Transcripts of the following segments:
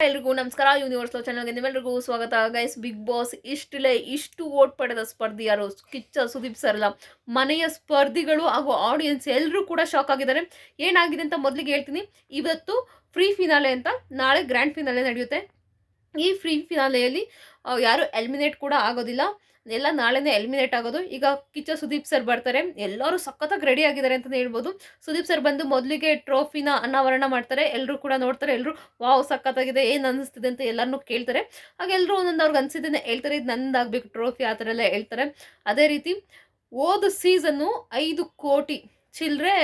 ಎಲ್ರಿಗೂ ನಮಸ್ಕಾರ. ಯೂನಿವರ್ಸಲ್ ಚಾನಲ್ಗೆ ನಿಮ್ಮೆಲ್ರಿಗೂ ಸ್ವಾಗತ. ಗೈಸ್, ಬಿಗ್ ಬಾಸ್ ಇಷ್ಟು ಓಟ್ ಪಡೆದ ಸ್ಪರ್ಧಿ ಯಾರು? ಕಿಚ್ಚ ಸುದೀಪ್ ಸರ್ ಅಲ್ಲ, ಮನೆಯ ಸ್ಪರ್ಧಿಗಳು ಹಾಗೂ ಆಡಿಯನ್ಸ್ ಎಲ್ಲರೂ ಕೂಡ ಶಾಕ್ ಆಗಿದ್ದಾರೆ. ಏನಾಗಿದೆ ಅಂತ ಮೊದಲಿಗೆ ಹೇಳ್ತೀನಿ. ಇವತ್ತು ಫ್ರೀ ಫಿನಾಲೆ ಅಂತ, ನಾಳೆ ಗ್ರ್ಯಾಂಡ್ ಫಿನಾಲೆ ನಡೆಯುತ್ತೆ. ಈ ಫ್ರೀ ಫಿನಾಲೆಯಲ್ಲಿ ಯಾರು ಎಲಿಮಿನೇಟ್ ಕೂಡ ಆಗೋದಿಲ್ಲ, ಎಲ್ಲ ನಾಳೆನೇ ಎಲಿಮಿನೇಟ್ ಆಗೋದು. ಈಗ ಕಿಚ್ಚ ಸುದೀಪ್ ಸರ್ ಬರ್ತಾರೆ, ಎಲ್ಲರೂ ಸಖತ್ತಾಗಿ ರೆಡಿ ಆಗಿದ್ದಾರೆ ಅಂತಲೇ ಹೇಳ್ಬೋದು. ಸುದೀಪ್ ಸರ್ ಬಂದು ಮೊದಲಿಗೆ ಟ್ರೋಫಿನ ಅನಾವರಣ ಮಾಡ್ತಾರೆ. ಎಲ್ಲರೂ ಕೂಡ ನೋಡ್ತಾರೆ. ಎಲ್ಲರೂ ವಾವ್ ಸಖತ್ತಾಗಿದೆ, ಏನು ಅನ್ನಿಸ್ತಿದೆ ಅಂತ ಎಲ್ಲರನ್ನೂ ಕೇಳ್ತಾರೆ. ಹಾಗೆ ಎಲ್ಲರೂ ಒಂದೊಂದು ಅವ್ರಿಗೆ ಅನಿಸಿದ್ದನ್ನು ಹೇಳ್ತಾರೆ, ಇದು ನಂದಾಗಬೇಕು ಟ್ರೋಫಿ, ಆ ಥರ ಎಲ್ಲ ಹೇಳ್ತಾರೆ. ಅದೇ ರೀತಿ ಹೋದ ಸೀಸನ್ನು 5 ಕೋಟಿ ಚಿಲ್ಲರೆ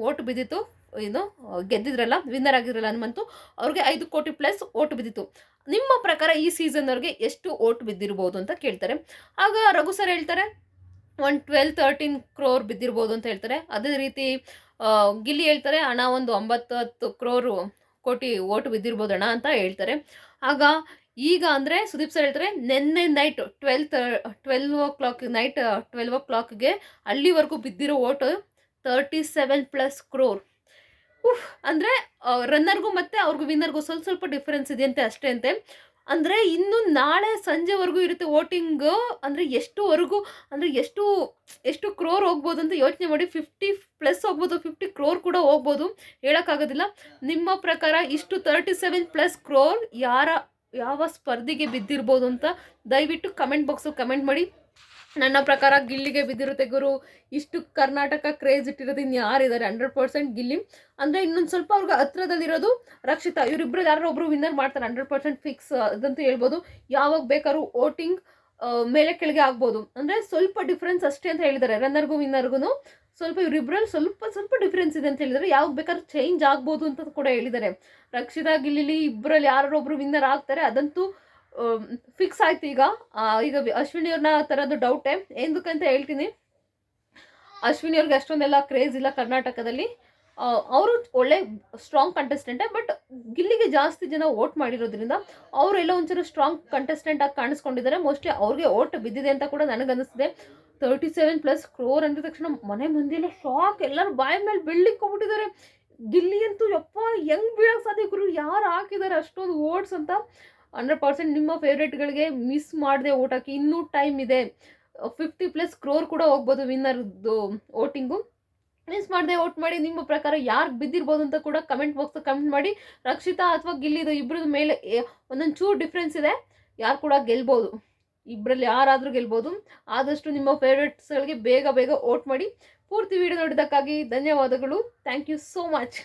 ಓಟು ಬಿದ್ದಿತ್ತು. ಏನು ಗೆದ್ದಿದ್ರಲ್ಲ, ವಿನ್ನರ್ ಆಗಿದ್ರಲ್ಲ ಹನುಮಂತು, ಅವ್ರಿಗೆ 5 ಕೋಟಿ ಪ್ಲಸ್ ಓಟು ಬಿದ್ದಿತ್ತು. ನಿಮ್ಮ ಪ್ರಕಾರ ಈ ಸೀಸನ್ ಅವ್ರಿಗೆ ಎಷ್ಟು ಓಟ್ ಬಿದ್ದಿರ್ಬೋದು ಅಂತ ಕೇಳ್ತಾರೆ. ಆಗ ರಘು ಸರ್ ಹೇಳ್ತಾರೆ ಒಂದು 12-13 ಕ್ರೋರ್ ಬಿದ್ದಿರ್ಬೋದು ಅಂತ ಹೇಳ್ತಾರೆ. ಅದೇ ರೀತಿ ಗಿಲ್ಲಿ ಹೇಳ್ತಾರೆ ಹಣ ಒಂದು 9-10 ಕೋಟಿ ಓಟು ಬಿದ್ದಿರ್ಬೋದು ಅಣ್ಣ ಅಂತ ಹೇಳ್ತಾರೆ. ಆಗ ಈಗ ಅಂದರೆ ಸುದೀಪ್ ಸರ್ ಹೇಳ್ತಾರೆ, ನಿನ್ನೆ ನೈಟ್ 12 o'clockಗೆ ಅಲ್ಲಿವರೆಗೂ ಬಿದ್ದಿರೋ ಓಟು 37+ ಕ್ರೋರ್. ಅಂದರೆ ರನ್ನರ್ಗೂ ಮತ್ತು ಅವ್ರಿಗೂ ವಿನ್ನರ್ಗೂ ಸ್ವಲ್ಪ ಡಿಫ್ರೆನ್ಸ್ ಇದೆಯಂತೆ, ಅಷ್ಟೇ ಅಂತೆ. ಅಂದರೆ ಇನ್ನು ನಾಳೆ ಸಂಜೆವರೆಗೂ ಇರುತ್ತೆ ವೋಟಿಂಗು. ಅಂದರೆ ಎಷ್ಟುವರೆಗೂ, ಅಂದರೆ ಎಷ್ಟು ಕ್ರೋರ್ ಹೋಗ್ಬೋದು ಅಂತ ಯೋಚನೆ ಮಾಡಿ. 50+ ಹೋಗ್ಬೋದು, 50 ಕ್ರೋರ್ ಕೂಡ ಹೋಗ್ಬೋದು, ಹೇಳೋಕ್ಕಾಗೋದಿಲ್ಲ. ನಿಮ್ಮ ಪ್ರಕಾರ ಇಷ್ಟು 37+ ಕ್ರೋರ್ ಯಾವ ಸ್ಪರ್ಧಿಗೆ ಬಿದ್ದಿರ್ಬೋದು ಅಂತ ದಯವಿಟ್ಟು ಕಮೆಂಟ್ ಬಾಕ್ಸಲ್ಲಿ ಕಮೆಂಟ್ ಮಾಡಿ. ನನ್ನ ಪ್ರಕಾರ ಗಿಲ್ಲಿಗೆ ಬಿದ್ದಿರುತ್ತೆ ಗುರು. ಇಷ್ಟು ಕರ್ನಾಟಕ ಕ್ರೇಜ್ ಇಟ್ಟಿರೋದು ಇನ್ನು ಯಾರಿದ್ದಾರೆ? 100% ಗಿಲ್ಲಿ. ಅಂದರೆ ಇನ್ನೊಂದು ಸ್ವಲ್ಪ ಅವ್ರಿಗೆ ಹತ್ರದಲ್ಲಿರೋದು ರಕ್ಷಿತಾ. ಇವರಿಬ್ಬರು ಯಾರೋ ಒಬ್ಬರು ವಿನ್ನರ್ ಮಾಡ್ತಾರೆ, 100% ಫಿಕ್ಸ್ ಅದಂತೂ ಹೇಳ್ಬೋದು. ಯಾವಾಗ ಬೇಕಾದ್ರೂ ವೋಟಿಂಗ್ ಮೇಲೆ ಕೆಳಗೆ ಆಗ್ಬೋದು. ಅಂದರೆ ಸ್ವಲ್ಪ ಡಿಫ್ರೆನ್ಸ್ ಅಷ್ಟೇ ಅಂತ ಹೇಳಿದ್ದಾರೆ. ರನ್ನರ್ಗೂ ವಿನ್ನರ್ಗೂ ಸ್ವಲ್ಪ ಇವರಿಬ್ಬರಲ್ಲಿ ಸ್ವಲ್ಪ ಡಿಫ್ರೆನ್ಸ್ ಇದೆ ಅಂತ ಹೇಳಿದ್ದಾರೆ. ಯಾವಾಗ ಬೇಕಾದ್ರೂ ಚೇಂಜ್ ಆಗ್ಬೋದು ಅಂತ ಕೂಡ ಹೇಳಿದ್ದಾರೆ. ರಕ್ಷಿತಾ ಗಿಲ್ಲಿ ಇಬ್ಬರಲ್ಲಿ ಯಾರೋ ಒಬ್ಬರು ವಿನ್ನರ್ ಆಗ್ತಾರೆ, ಅದಂತೂ ಫಿಕ್ಸ್ ಆಯ್ತು. ಈಗ ಅಶ್ವಿನಿ ಅವ್ರನ್ನ ತರೋದು ಡೌಟೇ. ಏನಕ್ಕಂತ ಹೇಳ್ತೀನಿ. ಅಶ್ವಿನಿ ಅವ್ರಿಗೆ ಅಷ್ಟೊಂದೆಲ್ಲ ಕ್ರೇಜ್ ಇಲ್ಲ ಕರ್ನಾಟಕದಲ್ಲಿ. ಅವರು ಒಳ್ಳೆ ಸ್ಟ್ರಾಂಗ್ ಕಂಟೆಸ್ಟೆಂಟೇ, ಬಟ್ ಗಿಲ್ಲಿಗೆ ಜಾಸ್ತಿ ಜನ ವೋಟ್ ಮಾಡಿರೋದ್ರಿಂದ ಅವರೆಲ್ಲ ಒಂಚೂರು ಸ್ಟ್ರಾಂಗ್ ಕಂಟೆಸ್ಟೆಂಟ್ ಆಗಿ ಕಾಣಿಸ್ಕೊಂಡಿದ್ದಾರೆ. ಮೋಸ್ಟ್ಲಿ ಅವ್ರಿಗೆ ವೋಟ್ ಬಿದ್ದಿದೆ ಅಂತ ಕೂಡ ನನಗನ್ನಿಸ್ತಿದೆ. 37+ ಕ್ರೋರ್ ಅಂದಿದ ತಕ್ಷಣ ಮನೆ ಮಂದಿಯೆಲ್ಲ ಶಾಕ್, ಎಲ್ಲರೂ ಬಾಯಿ ಮೇಲೆ ಬೆಳ್ಳಿಕೊಂಡ್ಬಿಟ್ಟಿದ್ದಾರೆ. ಗಿಲ್ಲಿ ಅಂತೂ ಯಪ್ಪ ಹೆಂಗ್ ಬೀಳಕ್ಕೆ ಸಾಧ್ಯ ಗುರು, ಯಾರು ಹಾಕಿದ್ದಾರೆ ಅಷ್ಟೊಂದು ವೋಟ್ಸ್ ಅಂತ. 100% ನಿಮ್ಮ ಫೇವ್ರೇಟ್ಗಳಿಗೆ ಮಿಸ್ ಮಾಡದೆ ಓಟ್ ಹಾಕಿ. ಇನ್ನೂ ಟೈಮ್ ಇದೆ, 50+ ಕ್ರೋರ್ ಕೂಡ ಹೋಗ್ಬೋದು ವಿನ್ನರ್ದು ವೋಟಿಂಗು. ಮಿಸ್ ಮಾಡದೆ ವೋಟ್ ಮಾಡಿ. ನಿಮ್ಮ ಪ್ರಕಾರ ಯಾರು ಬಿದ್ದಿರ್ಬೋದು ಅಂತ ಕೂಡ ಕಮೆಂಟ್ ಬಾಕ್ಸ್ ಕಮೆಂಟ್ ಮಾಡಿ. ರಕ್ಷಿತಾ ಅಥವಾ ಗಿಲ್ಲಿದು ಇಬ್ಬರದ ಮೇಲೆ ಒಂದೊಂದು ಚೂರು ಡಿಫ್ರೆನ್ಸ್ ಇದೆ, ಯಾರು ಕೂಡ ಗೆಲ್ಬೋದು. ಇಬ್ಬರಲ್ಲಿ ಯಾರಾದರೂ ಗೆಲ್ಬೋದು. ಆದಷ್ಟು ನಿಮ್ಮ ಫೇವ್ರೇಟ್ಸ್ಗಳಿಗೆ ಬೇಗ ವೋಟ್ ಮಾಡಿ. ಪೂರ್ತಿ ವಿಡಿಯೋ ನೋಡಿದ್ದಕ್ಕಾಗಿ ಧನ್ಯವಾದಗಳು. Thank you so much.